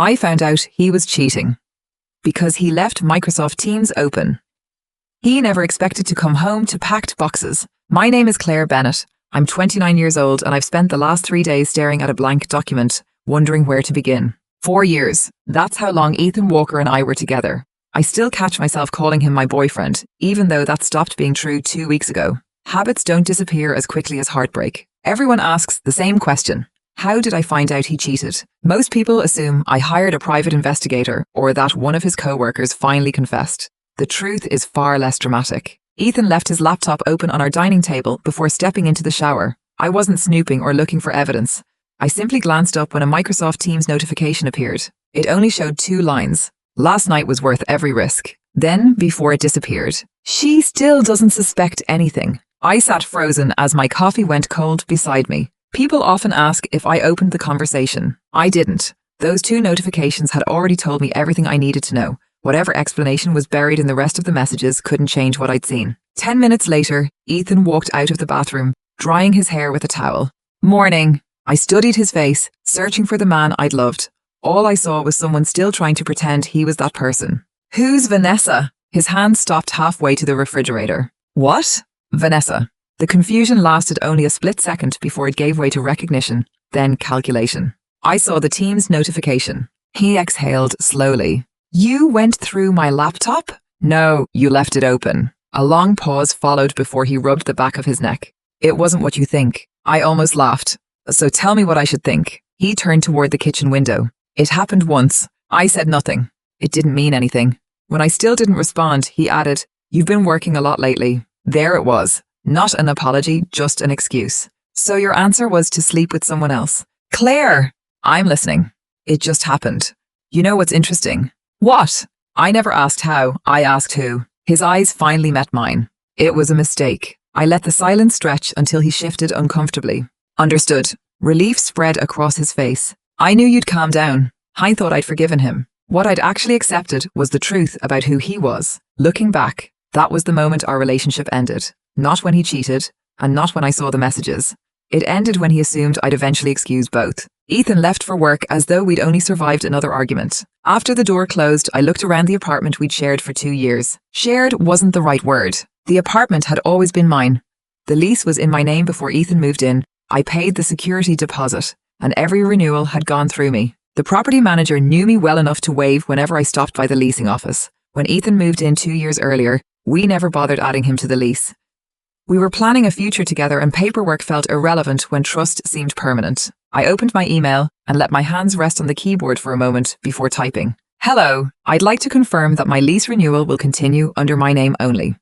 I found out he was cheating because he left Microsoft Teams open. He never expected to come home to packed boxes. My name is Claire Bennett. I'm 29 years old and I've spent the last 3 days staring at a blank document, wondering where to begin. 4 years. That's how long Ethan Walker and I were together. I still catch myself calling him my boyfriend, even though that stopped being true 2 weeks ago. Habits don't disappear as quickly as heartbreak. Everyone asks the same question. How did I find out he cheated? Most people assume I hired a private investigator or that one of his co-workers finally confessed. The truth is far less dramatic. Ethan left his laptop open on our dining table before stepping into the shower. I wasn't snooping or looking for evidence. I simply glanced up when a Microsoft Teams notification appeared. It only showed 2 lines. Last night was worth every risk. Then, before it disappeared, she still doesn't suspect anything. I sat frozen as my coffee went cold beside me. People often ask if I opened the conversation. I didn't. Those 2 notifications had already told me everything I needed to know. Whatever explanation was buried in the rest of the messages couldn't change what I'd seen. 10 minutes later, Ethan walked out of the bathroom, drying his hair with a towel. Morning. I studied his face, searching for the man I'd loved. All I saw was someone still trying to pretend he was that person. Who's Vanessa? His hand stopped halfway to the refrigerator. What? Vanessa. The confusion lasted only a split second before it gave way to recognition, then calculation. I saw the Teams notification. He exhaled slowly. You went through my laptop? No, you left it open. A long pause followed before he rubbed the back of his neck. It wasn't what you think. I almost laughed. So tell me what I should think. He turned toward the kitchen window. It happened once. I said nothing. It didn't mean anything. When I still didn't respond, he added, You've been working a lot lately. There it was. Not an apology, just an excuse. So your answer was to sleep with someone else. Claire! I'm listening. It just happened. You know what's interesting? What? I never asked how, I asked who. His eyes finally met mine. It was a mistake. I let the silence stretch until he shifted uncomfortably. Understood. Relief spread across his face. I knew you'd calm down. I thought I'd forgiven him. What I'd actually accepted was the truth about who he was. Looking back, that was the moment our relationship ended. Not when he cheated, and not when I saw the messages. It ended when he assumed I'd eventually excuse both. Ethan left for work as though we'd only survived another argument. After the door closed, I looked around the apartment we'd shared for 2 years. Shared wasn't the right word. The apartment had always been mine. The lease was in my name before Ethan moved in. I paid the security deposit, and every renewal had gone through me. The property manager knew me well enough to wave whenever I stopped by the leasing office. When Ethan moved in 2 years earlier, we never bothered adding him to the lease. We were planning a future together and paperwork felt irrelevant when trust seemed permanent. I opened my email and let my hands rest on the keyboard for a moment before typing. Hello, I'd like to confirm that my lease renewal will continue under my name only.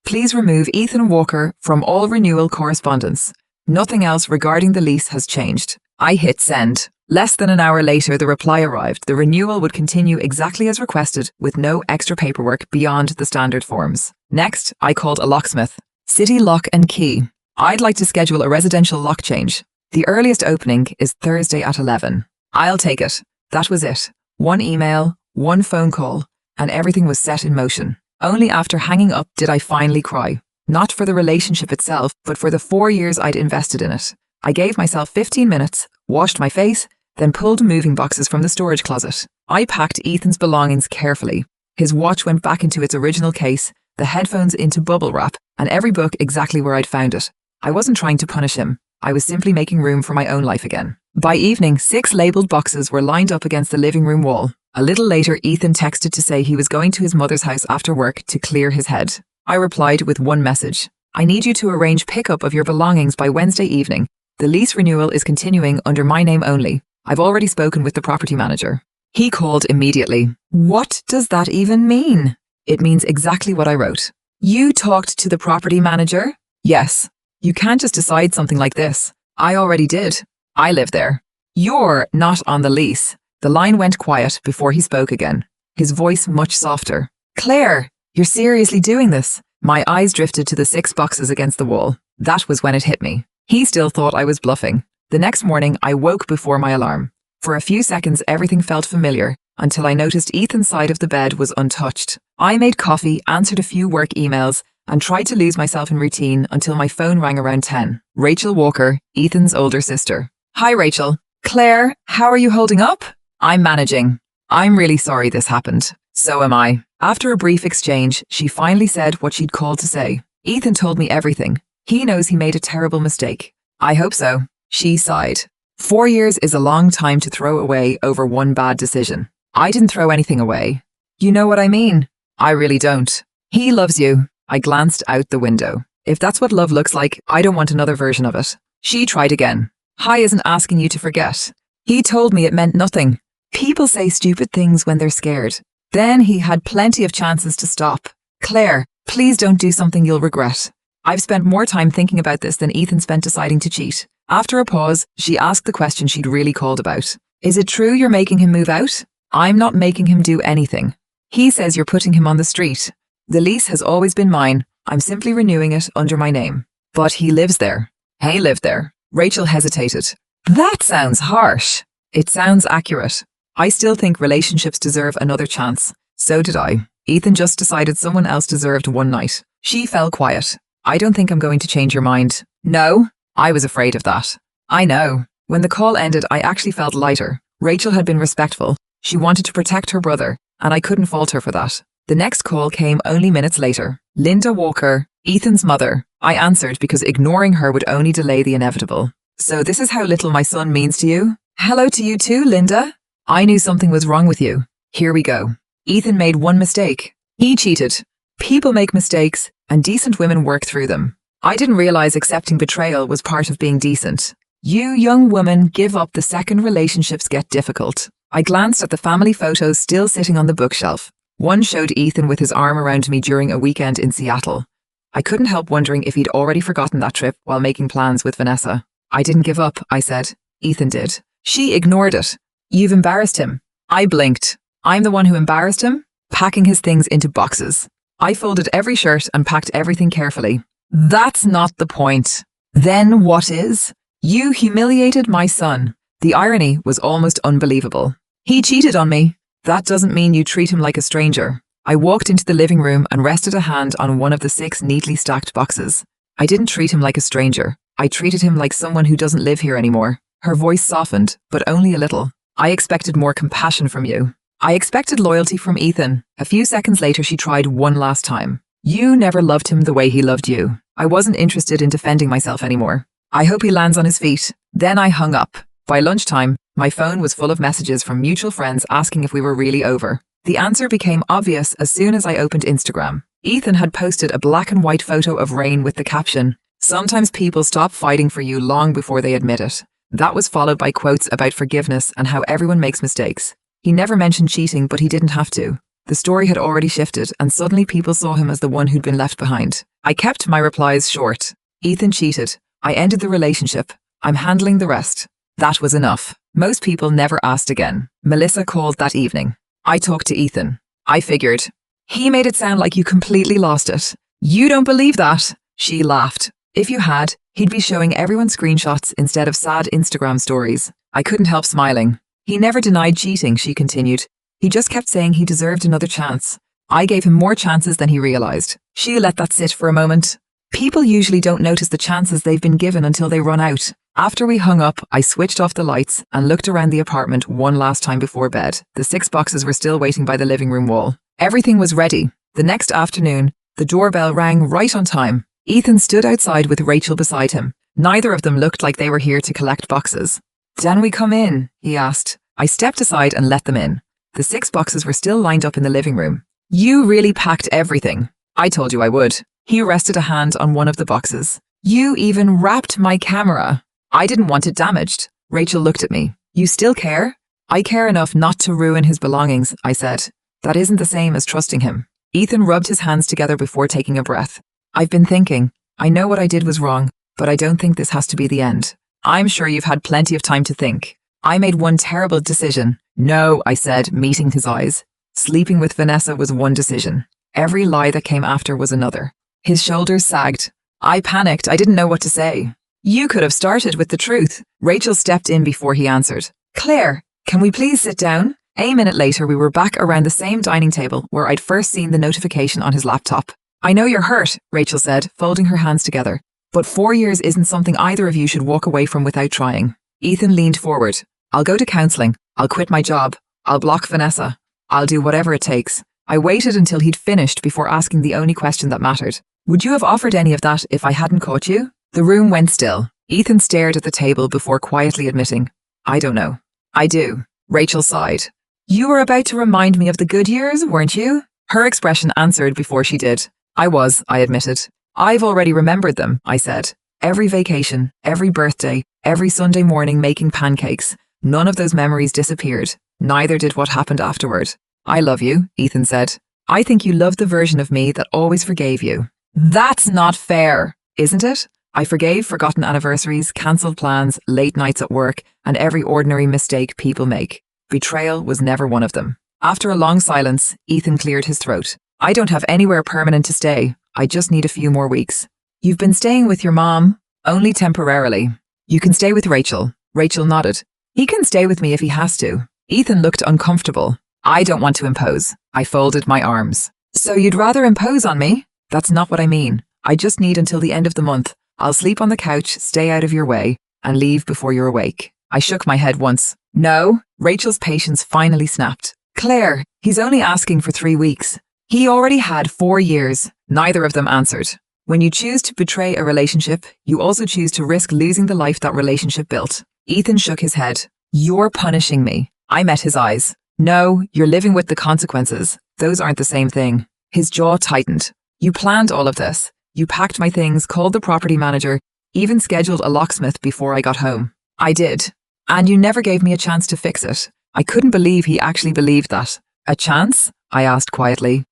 Please remove Ethan Walker from all renewal correspondence. Nothing else regarding the lease has changed. I hit send. Less than an hour later, the reply arrived. The renewal would continue exactly as requested with no extra paperwork beyond the standard forms. Next, I called a locksmith. City Lock and Key. I'd like to schedule a residential lock change. The earliest opening is Thursday at 11. I'll take it. That was it. 1 email, 1 phone call, and everything was set in motion. Only after hanging up did I finally cry. Not for the relationship itself, but for the 4 years I'd invested in it. I gave myself 15 minutes, washed my face, then pulled moving boxes from the storage closet. I packed Ethan's belongings carefully. His watch went back into its original case, the headphones into bubble wrap, and every book exactly where I'd found it. I wasn't trying to punish him. I was simply making room for my own life again. By evening, 6 labeled boxes were lined up against the living room wall. A little later, Ethan texted to say he was going to his mother's house after work to clear his head. I replied with 1 message. I need you to arrange pickup of your belongings by Wednesday evening. The lease renewal is continuing under my name only. I've already spoken with the property manager. He called immediately. What does that even mean? It means exactly what I wrote. You talked to the property manager? Yes. You can't just decide something like this. I already did. I live there. You're not on the lease. The line went quiet before he spoke again, his voice much softer. Claire, you're seriously doing this? My eyes drifted to the 6 boxes against the wall. That was when it hit me. He still thought I was bluffing. The next morning, I woke before my alarm. For a few seconds, everything felt familiar, until I noticed Ethan's side of the bed was untouched. I made coffee, answered a few work emails, and tried to lose myself in routine until my phone rang around 10. Rachel Walker, Ethan's older sister. Hi, Rachel. Claire, how are you holding up? I'm managing. I'm really sorry this happened. So am I. After a brief exchange, she finally said what she'd called to say. Ethan told me everything. He knows he made a terrible mistake. I hope so. She sighed. 4 years is a long time to throw away over one bad decision. I didn't throw anything away. You know what I mean? I really don't. He loves you. I glanced out the window. If that's what love looks like, I don't want another version of it. She tried again. Hi isn't asking you to forget. He told me it meant nothing. People say stupid things when they're scared. Then he had plenty of chances to stop. Claire, please don't do something you'll regret. I've spent more time thinking about this than Ethan spent deciding to cheat. After a pause, she asked the question she'd really called about. Is it true you're making him move out? I'm not making him do anything. He says you're putting him on the street. The lease has always been mine. I'm simply renewing it under my name. But he lives there. He lived there. Rachel hesitated. That sounds harsh. It sounds accurate. I still think relationships deserve another chance. So did I. Ethan just decided someone else deserved one night. She fell quiet. I don't think I'm going to change your mind. No? I was afraid of that. I know. When the call ended, I actually felt lighter. Rachel had been respectful. She wanted to protect her brother, and I couldn't fault her for that. The next call came only minutes later. Linda Walker, Ethan's mother. I answered because ignoring her would only delay the inevitable. So this is how little my son means to you? Hello to you too, Linda. I knew something was wrong with you. Here we go. Ethan made one mistake. He cheated. People make mistakes, and decent women work through them. I didn't realize accepting betrayal was part of being decent. You young woman give up the second relationships get difficult. I glanced at the family photos still sitting on the bookshelf. One showed Ethan with his arm around me during a weekend in Seattle. I couldn't help wondering if he'd already forgotten that trip while making plans with Vanessa. I didn't give up, I said. Ethan did. She ignored it. You've embarrassed him. I blinked. I'm the one who embarrassed him? Packing his things into boxes. I folded every shirt and packed everything carefully. That's not the point. Then what is? You humiliated my son. The irony was almost unbelievable. He cheated on me. That doesn't mean you treat him like a stranger. I walked into the living room and rested a hand on one of the 6 neatly stacked boxes. I didn't treat him like a stranger. I treated him like someone who doesn't live here anymore. Her voice softened, but only a little. I expected more compassion from you. I expected loyalty from Ethan. A few seconds later, she tried one last time. You never loved him the way he loved you. I wasn't interested in defending myself anymore. I hope he lands on his feet. Then I hung up. By lunchtime, my phone was full of messages from mutual friends asking if we were really over. The answer became obvious as soon as I opened Instagram. Ethan had posted a black and white photo of rain with the caption, "Sometimes people stop fighting for you long before they admit it." That was followed by quotes about forgiveness and how everyone makes mistakes. He never mentioned cheating, but he didn't have to. The story had already shifted, and suddenly people saw him as the one who'd been left behind. I kept my replies short. Ethan cheated. I ended the relationship. I'm handling the rest. That was enough. Most people never asked again. Melissa called that evening. I talked to Ethan. I figured. He made it sound like you completely lost it. You don't believe that? She laughed. If you had, he'd be showing everyone screenshots instead of sad Instagram stories. I couldn't help smiling. He never denied cheating, she continued. He just kept saying he deserved another chance. I gave him more chances than he realized. She let that sit for a moment. People usually don't notice the chances they've been given until they run out. After we hung up, I switched off the lights and looked around the apartment one last time before bed. The 6 boxes were still waiting by the living room wall. Everything was ready. The next afternoon, the doorbell rang right on time. Ethan stood outside with Rachel beside him. Neither of them looked like they were here to collect boxes. "Can we come in?" he asked. I stepped aside and let them in. The 6 boxes were still lined up in the living room. "You really packed everything." "I told you I would." He rested a hand on one of the boxes. "You even wrapped my camera." "I didn't want it damaged." Rachel looked at me. "You still care?" "I care enough not to ruin his belongings," I said. "That isn't the same as trusting him." Ethan rubbed his hands together before taking a breath. "I've been thinking. I know what I did was wrong, but I don't think this has to be the end. I'm sure you've had plenty of time to think. I made one terrible decision." "No," I said, meeting his eyes. "Sleeping with Vanessa was one decision. Every lie that came after was another." His shoulders sagged. I panicked. I didn't know what to say. "You could have started with the truth." Rachel stepped in before he answered. "Claire, can we please sit down?" A minute later, we were back around the same dining table where I'd first seen the notification on his laptop. "I know you're hurt," Rachel said, folding her hands together. "But 4 years isn't something either of you should walk away from without trying." Ethan leaned forward. "I'll go to counselling. I'll quit my job. I'll block Vanessa. I'll do whatever it takes. I waited until he'd finished before asking the only question that mattered. Would you have offered any of that if I hadn't caught you? The room went still. Ethan stared at the table before quietly admitting, I don't know. I do. Rachel sighed. You were about to remind me of the good years, weren't you? Her expression answered before she did. I was, I admitted. I've already remembered them, I said. Every vacation, every birthday, every Sunday morning making pancakes. None of those memories disappeared. Neither did what happened afterward. I love you, Ethan said. I think you love the version of me that always forgave you. That's not fair, isn't it? I forgave forgotten anniversaries, cancelled plans, late nights at work, and every ordinary mistake people make. Betrayal was never one of them. After a long silence, Ethan cleared his throat. I don't have anywhere permanent to stay. I just need a few more weeks. You've been staying with your mom? Only temporarily. You can stay with Rachel. Rachel nodded. He can stay with me if he has to. Ethan looked uncomfortable. I don't want to impose. I folded my arms. So you'd rather impose on me? That's not what I mean. I just need until the end of the month. I'll sleep on the couch, stay out of your way, and leave before you're awake. I shook my head once. No, Rachel's patience finally snapped. Claire, he's only asking for 3 weeks. He already had 4 years. Neither of them answered. When you choose to betray a relationship, you also choose to risk losing the life that relationship built. Ethan shook his head. You're punishing me. I met his eyes. No, you're living with the consequences. Those aren't the same thing. His jaw tightened. You planned all of this. You packed my things, called the property manager, even scheduled a locksmith before I got home. I did. And you never gave me a chance to fix it. I couldn't believe he actually believed that. A chance? I asked quietly.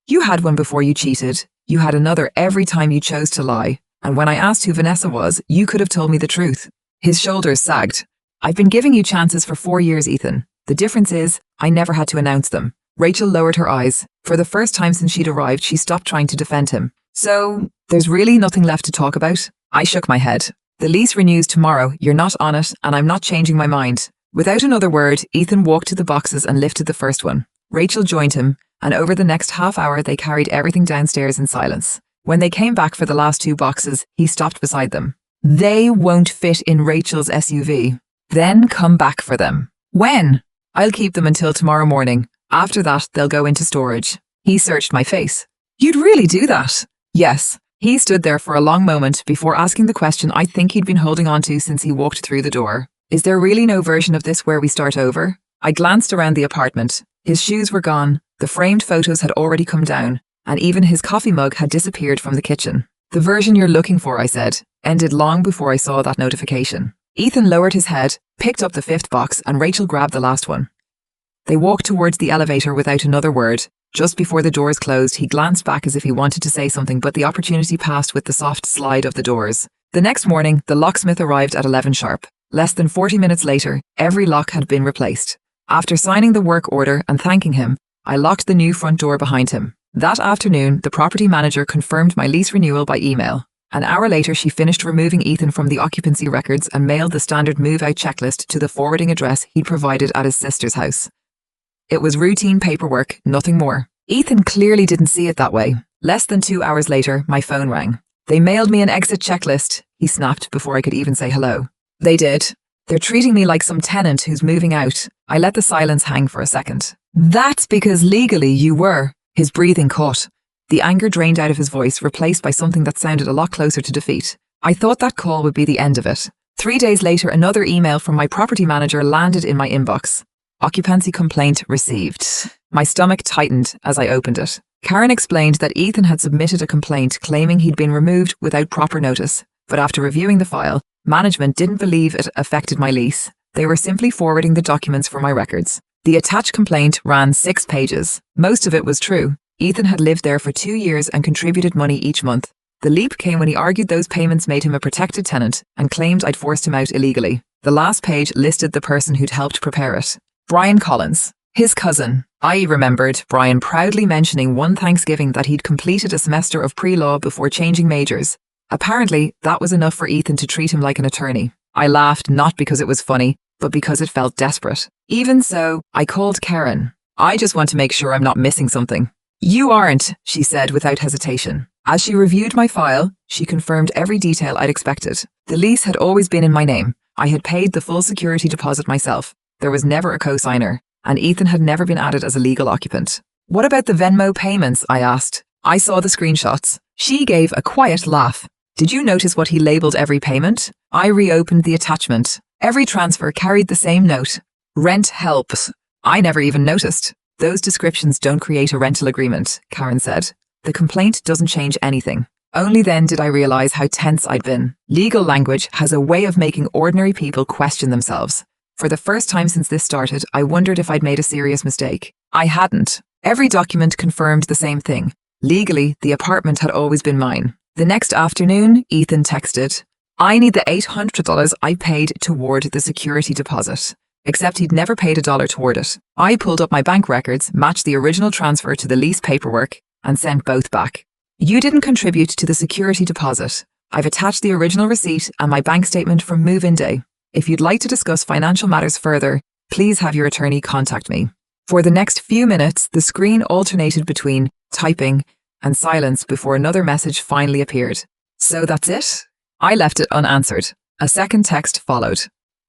You had one before you cheated. You had another every time you chose to lie. And when I asked who Vanessa was, you could have told me the truth. His shoulders sagged. I've been giving you chances for 4 years, Ethan. The difference is, I never had to announce them. Rachel lowered her eyes. For the first time since she'd arrived, she stopped trying to defend him. So, there's really nothing left to talk about? I shook my head. The lease renews tomorrow, you're not on it, and I'm not changing my mind. Without another word, Ethan walked to the boxes and lifted the first one. Rachel joined him, and over the next half hour they carried everything downstairs in silence. When they came back for the last 2 boxes, he stopped beside them. They won't fit in Rachel's SUV. Then come back for them. When? I'll keep them until tomorrow morning. After that, they'll go into storage. He searched my face. You'd really do that? Yes. He stood there for a long moment before asking the question I think he'd been holding on to since he walked through the door. Is there really no version of this where we start over? I glanced around the apartment. His shoes were gone, the framed photos had already come down, and even his coffee mug had disappeared from the kitchen. The version you're looking for, I said, ended long before I saw that notification. Ethan lowered his head, picked up the 5th box, and Rachel grabbed the last one. They walked towards the elevator without another word. Just before the doors closed, he glanced back as if he wanted to say something, but the opportunity passed with the soft slide of the doors. The next morning, the locksmith arrived at 11 sharp. Less than 40 minutes later, every lock had been replaced. After signing the work order and thanking him, I locked the new front door behind him. That afternoon, the property manager confirmed my lease renewal by email. An hour later, she finished removing Ethan from the occupancy records and mailed the standard move-out checklist to the forwarding address he'd provided at his sister's house. It was routine paperwork, nothing more. Ethan clearly didn't see it that way. Less than 2 hours later, my phone rang. They mailed me an exit checklist, he snapped before I could even say hello. They did. They're treating me like some tenant who's moving out. I let the silence hang for a second. That's because legally you were. His breathing caught. The anger drained out of his voice, replaced by something that sounded a lot closer to defeat. I thought that call would be the end of it. 3 days later, another email from my property manager landed in my inbox. Occupancy complaint received. My stomach tightened as I opened it. Karen explained that Ethan had submitted a complaint claiming he'd been removed without proper notice, but after reviewing the file, management didn't believe it affected my lease. They were simply forwarding the documents for my records. The attached complaint ran 6 pages. Most of it was true. Ethan had lived there for 2 years and contributed money each month. The leap came when he argued those payments made him a protected tenant and claimed I'd forced him out illegally. The last page listed the person who'd helped prepare it. Brian Collins, his cousin. I remembered Brian proudly mentioning one Thanksgiving that he'd completed a semester of pre-law before changing majors. Apparently, that was enough for Ethan to treat him like an attorney. I laughed not because it was funny, but because it felt desperate. Even so, I called Karen. I just want to make sure I'm not missing something. You aren't, she said without hesitation. As she reviewed my file, she confirmed every detail I'd expected. The lease had always been in my name. I had paid the full security deposit myself. There was never a co-signer, and Ethan had never been added as a legal occupant. What about the Venmo payments? I asked. I saw the screenshots. She gave a quiet laugh. Did you notice what he labelled every payment? I reopened the attachment. Every transfer carried the same note. Rent helps. I never even noticed. Those descriptions don't create a rental agreement, Karen said. The complaint doesn't change anything. Only then did I realise how tense I'd been. Legal language has a way of making ordinary people question themselves. For the first time since this started, I wondered if I'd made a serious mistake. I hadn't. Every document confirmed the same thing. Legally, the apartment had always been mine. The next afternoon, Ethan texted, I need the $800 I paid toward the security deposit. Except he'd never paid $1 toward it. I pulled up my bank records, matched the original transfer to the lease paperwork, and sent both back. You didn't contribute to the security deposit. I've attached the original receipt and my bank statement from move-in day. If you'd like to discuss financial matters further, please have your attorney contact me. For the next few minutes, the screen alternated between typing and silence before another message finally appeared. So that's it? I left it unanswered. A second text followed.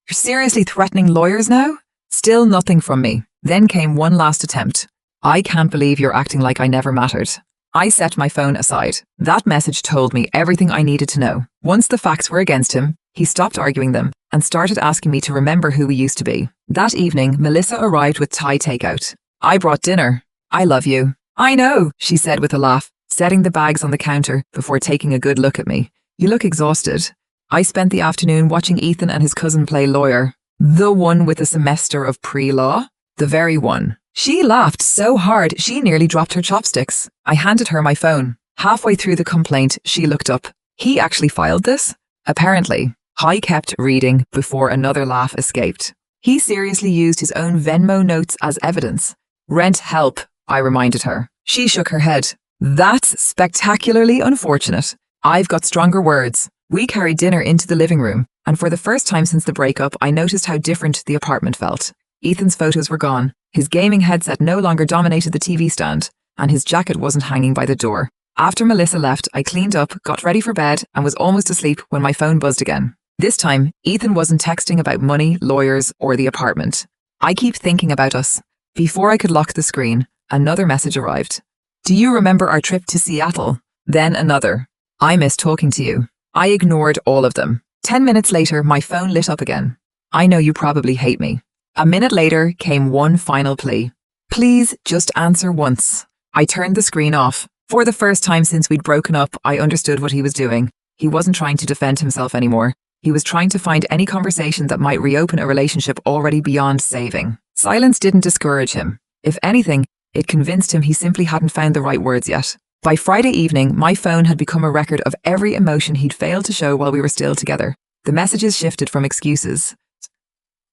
You're seriously threatening lawyers now? Still nothing from me. Then came one last attempt. I can't believe you're acting like I never mattered. I set my phone aside. That message told me everything I needed to know. Once the facts were against him, he stopped arguing them and started asking me to remember who we used to be. That evening, Melissa arrived with Thai takeout. I brought dinner. I love you. I know, she said with a laugh, setting the bags on the counter before taking a good look at me. You look exhausted. I spent the afternoon watching Ethan and his cousin play lawyer. The one with a semester of pre-law? The very one. She laughed so hard she nearly dropped her chopsticks. I handed her my phone. Halfway through the complaint, she looked up. He actually filed this? Apparently. I kept reading before another laugh escaped. He seriously used his own Venmo notes as evidence. Rent help, I reminded her. She shook her head. That's spectacularly unfortunate. I've got stronger words. We carried dinner into the living room, and for the first time since the breakup, I noticed how different the apartment felt. Ethan's photos were gone. His gaming headset no longer dominated the TV stand, and his jacket wasn't hanging by the door. After Melissa left, I cleaned up, got ready for bed, and was almost asleep when my phone buzzed again. This time, Ethan wasn't texting about money, lawyers, or the apartment. I keep thinking about us. Before I could lock the screen, another message arrived. Do you remember our trip to Seattle? Then another. I miss talking to you. I ignored all of them. 10 minutes later, my phone lit up again. I know you probably hate me. A minute later came one final plea. Please just answer once. I turned the screen off. For the first time since we'd broken up, I understood what he was doing. He wasn't trying to defend himself anymore. He was trying to find any conversation that might reopen a relationship already beyond saving. Silence didn't discourage him. If anything, it convinced him he simply hadn't found the right words yet. By Friday evening, my phone had become a record of every emotion he'd failed to show while we were still together. The messages shifted from excuses.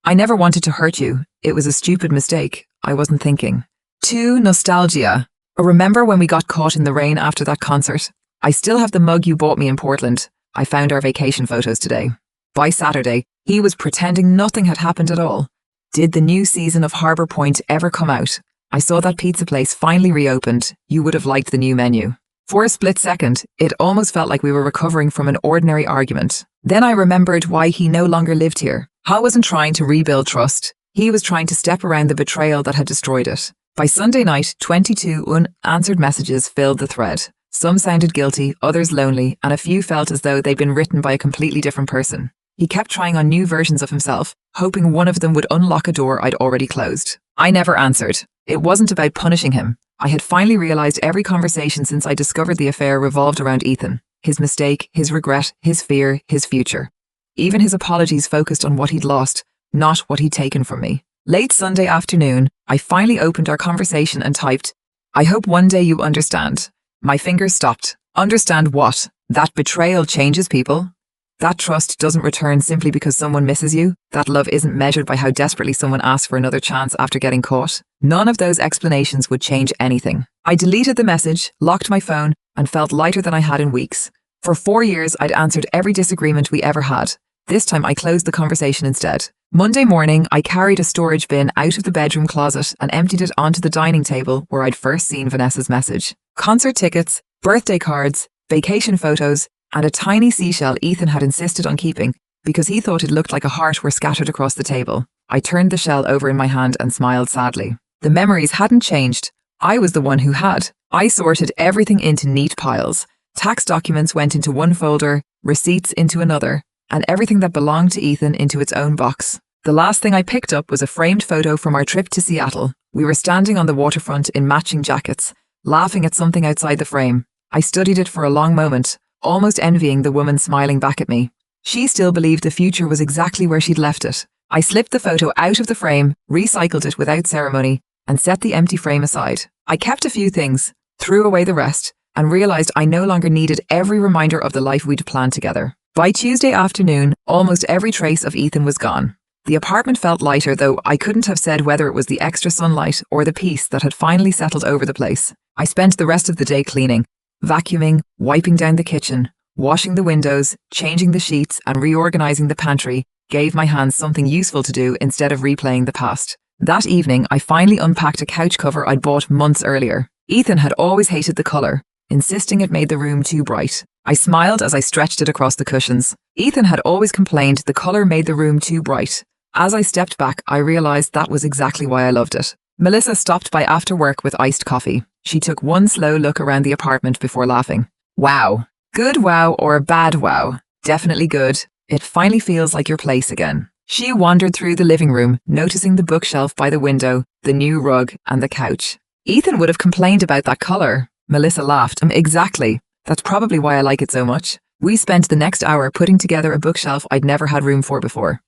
I never wanted to hurt you. It was a stupid mistake. I wasn't thinking. To nostalgia. Remember when we got caught in the rain after that concert? I still have the mug you bought me in Portland. I found our vacation photos today. By Saturday, he was pretending nothing had happened at all. Did the new season of Harbour Point ever come out? I saw that pizza place finally reopened. You would have liked the new menu. For a split second, it almost felt like we were recovering from an ordinary argument. Then I remembered why he no longer lived here. Hal wasn't trying to rebuild trust. He was trying to step around the betrayal that had destroyed it. By Sunday night, 22 unanswered messages filled the thread. Some sounded guilty, others lonely, and a few felt as though they'd been written by a completely different person. He kept trying on new versions of himself, hoping one of them would unlock a door I'd already closed. I never answered. It wasn't about punishing him. I had finally realized every conversation since I discovered the affair revolved around Ethan. His mistake, his regret, his fear, his future. Even his apologies focused on what he'd lost, not what he'd taken from me. Late Sunday afternoon, I finally opened our conversation and typed, I hope one day you understand. My fingers stopped. Understand what? That betrayal changes people? That trust doesn't return simply because someone misses you? That love isn't measured by how desperately someone asks for another chance after getting caught? None of those explanations would change anything. I deleted the message, locked my phone, and felt lighter than I had in weeks. For 4 years, I'd answered every disagreement we ever had. This time I closed the conversation instead. Monday morning, I carried a storage bin out of the bedroom closet and emptied it onto the dining table where I'd first seen Vanessa's message. Concert tickets, birthday cards, vacation photos, and a tiny seashell Ethan had insisted on keeping because he thought it looked like a heart were scattered across the table. I turned the shell over in my hand and smiled sadly. The memories hadn't changed. I was the one who had. I sorted everything into neat piles. Tax documents went into one folder, receipts into another, and everything that belonged to Ethan into its own box. The last thing I picked up was a framed photo from our trip to Seattle. We were standing on the waterfront in matching jackets, laughing at something outside the frame. I studied it for a long moment, almost envying the woman smiling back at me. She still believed the future was exactly where she'd left it. I slipped the photo out of the frame, recycled it without ceremony, and set the empty frame aside. I kept a few things, threw away the rest, and realized I no longer needed every reminder of the life we'd planned together. By Tuesday afternoon, almost every trace of Ethan was gone. The apartment felt lighter, though I couldn't have said whether it was the extra sunlight or the peace that had finally settled over the place. I spent the rest of the day cleaning, vacuuming, wiping down the kitchen, washing the windows, changing the sheets, and reorganizing the pantry gave my hands something useful to do instead of replaying the past. That evening, I finally unpacked a couch cover I'd bought months earlier. Ethan had always hated the color, insisting it made the room too bright. I smiled as I stretched it across the cushions. Ethan had always complained the color made the room too bright. As I stepped back, I realized that was exactly why I loved it. Melissa stopped by after work with iced coffee. She took one slow look around the apartment before laughing. Wow. Good wow or a bad wow? Definitely good. It finally feels like your place again. She wandered through the living room, noticing the bookshelf by the window, the new rug, and the couch. Ethan would have complained about that color. Melissa laughed. Exactly. That's probably why I like it so much. We spent the next hour putting together a bookshelf I'd never had room for before.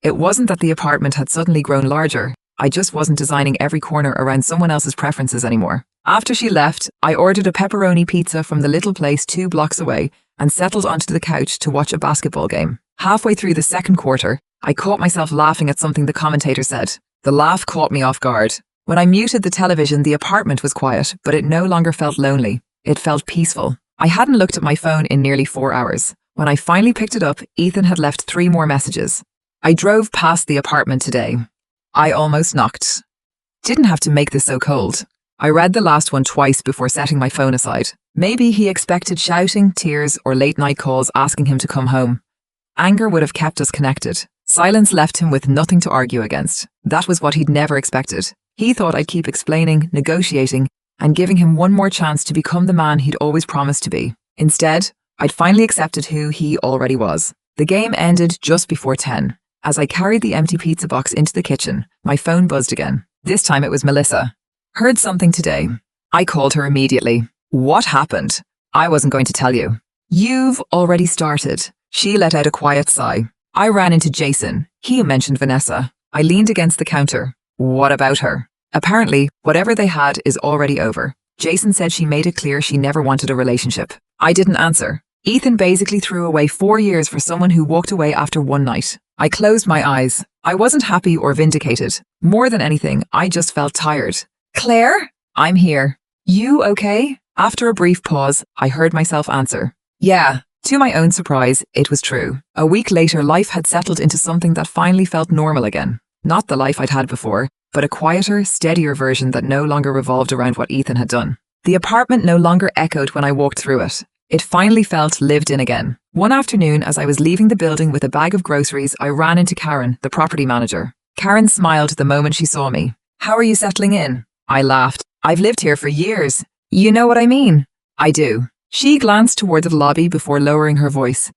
It wasn't that the apartment had suddenly grown larger. I just wasn't designing every corner around someone else's preferences anymore. After she left, I ordered a pepperoni pizza from the little place 2 blocks away and settled onto the couch to watch a basketball game. Halfway through the second quarter, I caught myself laughing at something the commentator said. The laugh caught me off guard. When I muted the television, the apartment was quiet, but it no longer felt lonely. It felt peaceful. I hadn't looked at my phone in nearly 4 hours. When I finally picked it up, Ethan had left 3 more messages. I drove past the apartment today. I almost knocked. Didn't have to make this so cold. I read the last one twice before setting my phone aside. Maybe he expected shouting, tears, or late-night calls asking him to come home. Anger would have kept us connected. Silence left him with nothing to argue against. That was what he'd never expected. He thought I'd keep explaining, negotiating, and giving him one more chance to become the man he'd always promised to be. Instead, I'd finally accepted who he already was. The game ended just before 10. As I carried the empty pizza box into the kitchen, my phone buzzed again. This time it was Melissa. Heard something today. I called her immediately. What happened? I wasn't going to tell you. You've already started. She let out a quiet sigh. I ran into Jason. He mentioned Vanessa. I leaned against the counter. What about her? Apparently, whatever they had is already over. Jason said she made it clear she never wanted a relationship. I didn't answer. Ethan basically threw away 4 years for someone who walked away after one night. I closed my eyes. I wasn't happy or vindicated. More than anything, I just felt tired. Claire? I'm here. You okay? After a brief pause, I heard myself answer. Yeah. To my own surprise, it was true. A week later, life had settled into something that finally felt normal again. Not the life I'd had before, but a quieter, steadier version that no longer revolved around what Ethan had done. The apartment no longer echoed when I walked through it. It finally felt lived in again. One afternoon, as I was leaving the building with a bag of groceries, I ran into Karen, the property manager. Karen smiled the moment she saw me. How are you settling in? I laughed. I've lived here for years. You know what I mean? I do. She glanced toward the lobby before lowering her voice.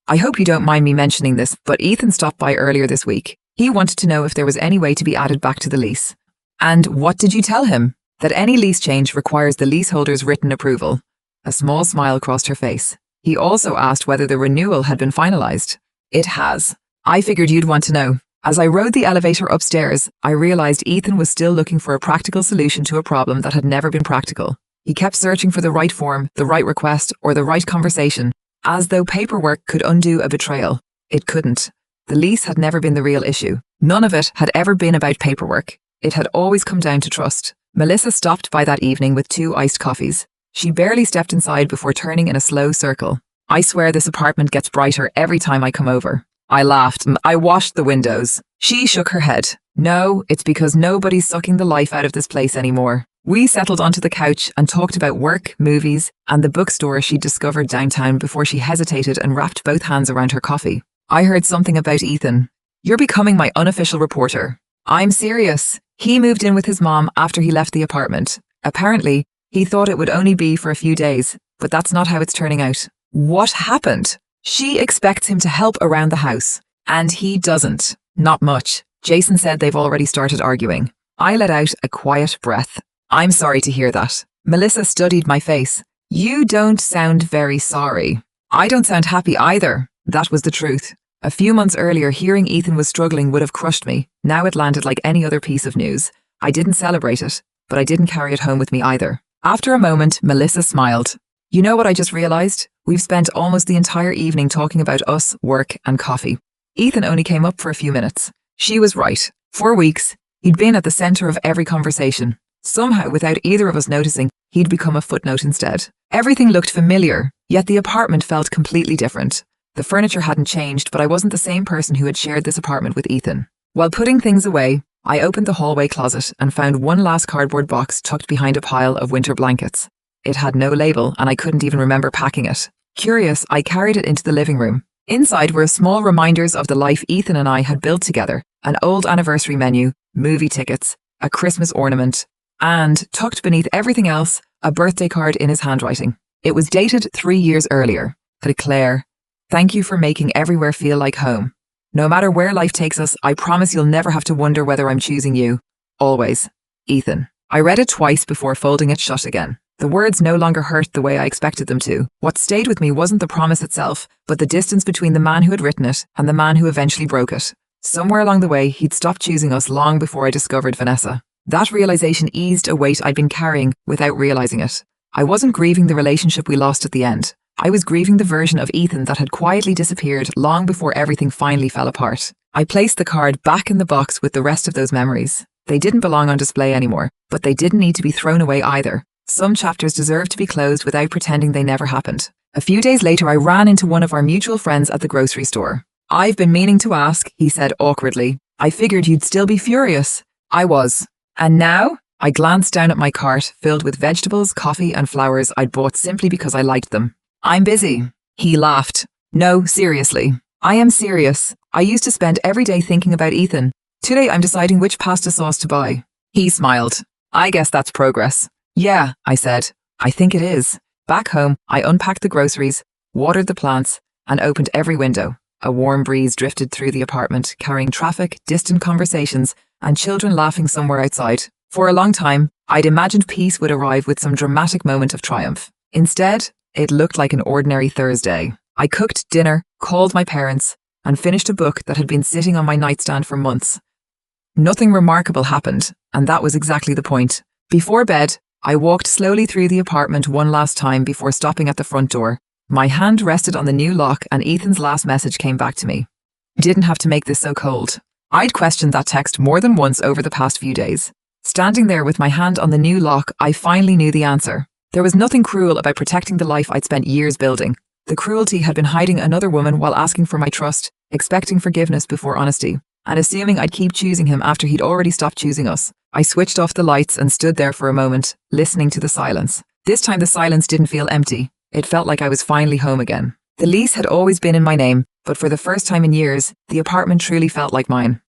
I hope you don't mind me mentioning this, but Ethan stopped by earlier this week. He wanted to know if there was any way to be added back to the lease. And what did you tell him? That any lease change requires the leaseholder's written approval. A small smile crossed her face. He also asked whether the renewal had been finalized. It has. I figured you'd want to know. As I rode the elevator upstairs, I realized Ethan was still looking for a practical solution to a problem that had never been practical. He kept searching for the right form, the right request, or the right conversation, as though paperwork could undo a betrayal. It couldn't. The lease had never been the real issue. None of it had ever been about paperwork. It had always come down to trust. Melissa stopped by that evening with 2 iced coffees. She barely stepped inside before turning in a slow circle. I swear this apartment gets brighter every time I come over. I laughed. I washed the windows. She shook her head. No, it's because nobody's sucking the life out of this place anymore. We settled onto the couch and talked about work, movies, and the bookstore she'd discovered downtown before she hesitated and wrapped both hands around her coffee. I heard something about Ethan. You're becoming my unofficial reporter. I'm serious. He moved in with his mom after he left the apartment. Apparently, he thought it would only be for a few days, but that's not how it's turning out. What happened? She expects him to help around the house, and he doesn't. Not much. Jason said they've already started arguing. I let out a quiet breath. I'm sorry to hear that. Melissa studied my face. You don't sound very sorry. I don't sound happy either. That was the truth. A few months earlier, hearing Ethan was struggling would have crushed me. Now it landed like any other piece of news. I didn't celebrate it, but I didn't carry it home with me either. After a moment, Melissa smiled. You know what I just realized? We've spent almost the entire evening talking about us, work, and coffee. Ethan only came up for a few minutes. She was right. For weeks, he'd been at the center of every conversation. Somehow, without either of us noticing, he'd become a footnote instead. Everything looked familiar, yet the apartment felt completely different. The furniture hadn't changed, but I wasn't the same person who had shared this apartment with Ethan. While putting things away, I opened the hallway closet and found one last cardboard box tucked behind a pile of winter blankets. It had no label, and I couldn't even remember packing it. Curious, I carried it into the living room. Inside were small reminders of the life Ethan and I had built together, an old anniversary menu, movie tickets, a Christmas ornament, and, tucked beneath everything else, a birthday card in his handwriting. It was dated 3 years earlier. To Claire, thank you for making everywhere feel like home. No matter where life takes us, I promise you'll never have to wonder whether I'm choosing you. Always. Ethan. I read it twice before folding it shut again. The words no longer hurt the way I expected them to. What stayed with me wasn't the promise itself, but the distance between the man who had written it and the man who eventually broke it. Somewhere along the way, he'd stopped choosing us long before I discovered Vanessa. That realization eased a weight I'd been carrying without realizing it. I wasn't grieving the relationship we lost at the end. I was grieving the version of Ethan that had quietly disappeared long before everything finally fell apart. I placed the card back in the box with the rest of those memories. They didn't belong on display anymore, but they didn't need to be thrown away either. Some chapters deserved to be closed without pretending they never happened. A few days later, I ran into one of our mutual friends at the grocery store. I've been meaning to ask, he said awkwardly. I figured you'd still be furious. I was. And now? I glanced down at my cart, filled with vegetables, coffee, and flowers I'd bought simply because I liked them. I'm busy. He laughed. No, seriously. I am serious. I used to spend every day thinking about Ethan. Today I'm deciding which pasta sauce to buy. He smiled. I guess that's progress. Yeah, I said. I think it is. Back home, I unpacked the groceries, watered the plants, and opened every window. A warm breeze drifted through the apartment, carrying traffic, distant conversations, and children laughing somewhere outside. For a long time, I'd imagined peace would arrive with some dramatic moment of triumph. Instead, it looked like an ordinary Thursday. I cooked dinner, called my parents, and finished a book that had been sitting on my nightstand for months. Nothing remarkable happened, and that was exactly the point. Before bed, I walked slowly through the apartment one last time before stopping at the front door. My hand rested on the new lock and Ethan's last message came back to me. Didn't have to make this so cold. I'd questioned that text more than once over the past few days. Standing there with my hand on the new lock, I finally knew the answer. There was nothing cruel about protecting the life I'd spent years building. The cruelty had been hiding another woman while asking for my trust, expecting forgiveness before honesty, and assuming I'd keep choosing him after he'd already stopped choosing us. I switched off the lights and stood there for a moment, listening to the silence. This time the silence didn't feel empty. It felt like I was finally home again. The lease had always been in my name, but for the first time in years, the apartment truly felt like mine.